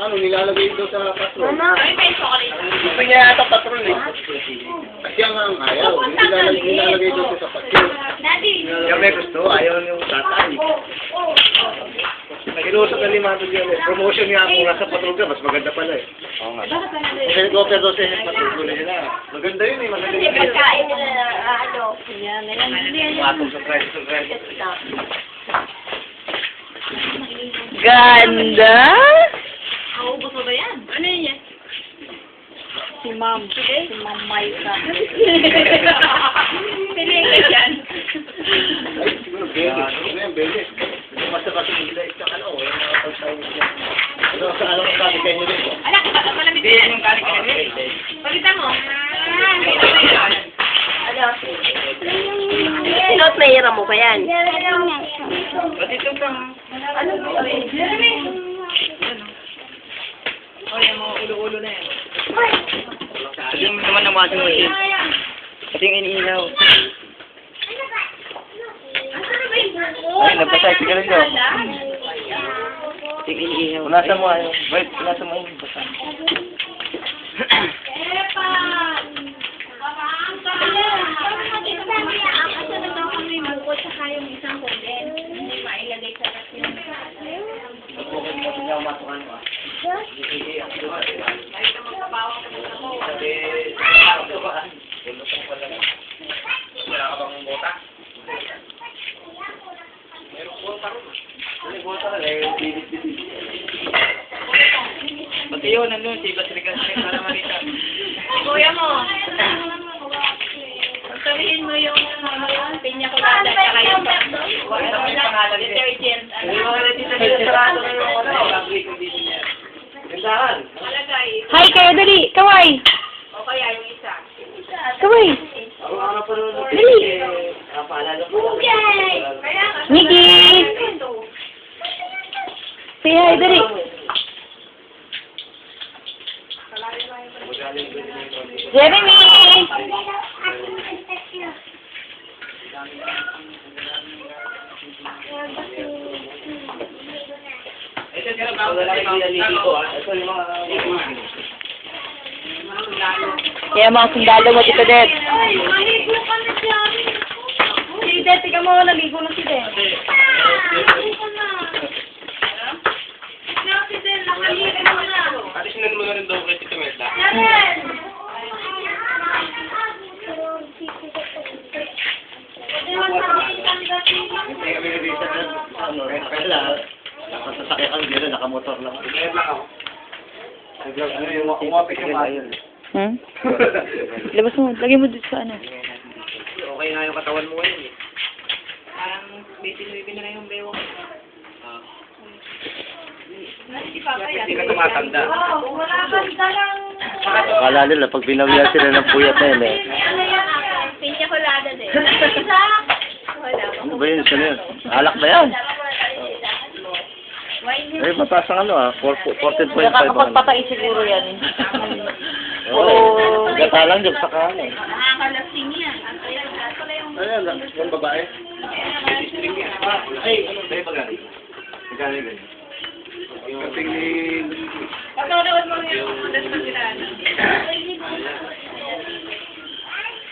Ano, nilalagay ito sa patrol? Ay, may chocolate. Gusto niya yata patrol eh. Kasi ang ayaw, nilalagay ito sa patrol. Daddy. Kaya may gusto, ayaw yung tatay. Nag-ilusap na limado diyan eh. Promotion niya kung nasa patrol ka, mas maganda pala eh. Oo nga. Kasi nag-offer daw sa patrol ko nila. Maganda yun eh, maganda Hindi, yun. pagkain nila na ano. Yan, Matong sa price, sa price. Ganda! Maubos mo ba yan? Ano yun yan? Si Ma'am. Si Ma'am Maika. Piliin ka dyan. Ay, siguro, bele. Ano yan, bele? Basta-basta nila isang ano, yung mga pagsayin niya. Ano, sa alam ang kami kayo nila. Anak, malamig Hindi, yan. yung kami kayo nila. Palitan mo. Ano? Sinot, mahira mo ba yan? Pati ito pa. Ano ba? Jeremy! Oh, yung mga ulo-ulo na yan. Pati yung naman ng washing machine. Pati yung iniilaw. Ay, nabasay. Sige lang dyan. Pati yung iniilaw. Punasan mo ayaw. Wait, punasan mo yung basa. Pati yun, nandun, si Batrigas para makita. Kuya mo. Sabihin mo yung pinya colada at yung detergent. Malagay. Hi kayo, dali! Kaway! O kaya yung isa. Kaway! Dali! Nikki! Say hi, dali! Jeremy! Kaya mga sundalo mo dito, Dad. Ay, maligo ka na siya. Si Dad, tiga mo, naligo na si Dad. Naligo na. Na, si Dad, nakaligo na. Additional mo na rin daw kay Tita Merla. Dad! Nakasasakyan ang dito, nakamotor lang. Ano yung umapit yung ayun. Hmm? Labas mo, lagay mo dito sa ano. Okay nga yung katawan mo ngayon eh. Parang baby na lang yung bewang. Hindi ka tumatanda. Wow, wala banda lang. Akala nila, pag binawian sila ng puyat na yun eh. Ano yan? Pinya colada din. Wala. Ano ba yun? Sino yun? Alak ba yan? Wine Eh, mataas ang ano ah. 14.5 Nakakapagpatay siguro yan. Oo. Gata lang dyan sa kanan. Nakakalasing yan. Ano yan? Yung babae? Ay, ano? Sa'yo pag-ari? Pag-ari ganyan. Yung... Pagkakaroon mo yung ulas na sila.